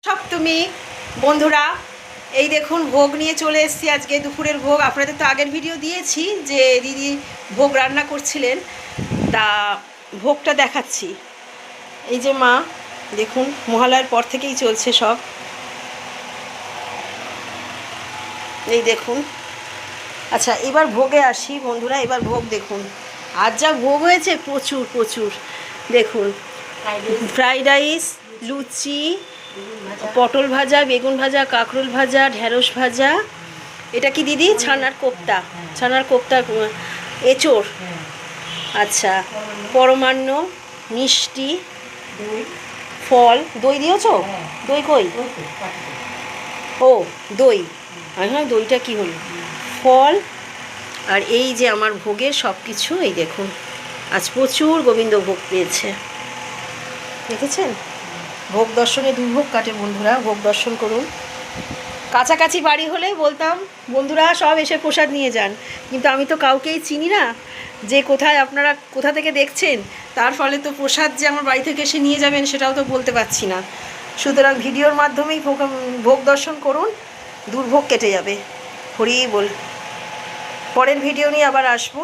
সপ্তমী বন্ধুরা, এই দেখুন ভোগ নিয়ে চলে এসেছি। আজকে দুপুরের ভোগ আপনাদের তো আগের ভিডিও দিয়েছি যে দিদি ভোগ রান্না করছিলেন, তা ভোগটা দেখাচ্ছি। এই যে মা দেখুন, মহালয়ার পর থেকেই চলছে সব। এই দেখুন। আচ্ছা, এবার ভোগে আসি বন্ধুরা। এবার ভোগ দেখুন, আজ যা ভোগ হয়েছে প্রচুর প্রচুর। দেখুন, ফ্রাইড রাইস, লুচি, পটল ভাজা, বেগুন ভাজা, কাঁকরোল ভাজা, ঢেঁড়স ভাজা। এটা কি দিদি? ছানার কোপ্তা, ছানার কোপ্তা, এঁচোড়। আচ্ছা, পরমান্ন, মিষ্টি, ফল। দই দিয়েছো? দই কই? ও দই। হ্যাঁ, দইটা কি হলো? ফল। আর এই যে আমার ভোগের সব কিছু। এই দেখুন, আজ প্রচুর গোবিন্দ ভোগ পেয়েছে, দেখেছেন? ভোগ দর্শনে দুর্ভোগ কাটে বন্ধুরা, ভোগ দর্শন করুন। কাছাকাছি বাড়ি হলেই বলতাম বন্ধুরা সব এসে প্রসাদ নিয়ে যান, কিন্তু আমি তো কাউকেই চিনি না যে কোথায় আপনারা কোথা থেকে দেখছেন, তার ফলে তো প্রসাদ যে আমার বাড়ি থেকে এসে নিয়ে যাবেন সেটাও তো বলতে পারছি না। সুতরাং ভিডিওর মাধ্যমেই ভোগ দর্শন করুন, দুর্ভোগ কেটে যাবে। হরি বল। পরের ভিডিও নিয়ে আবার আসবো।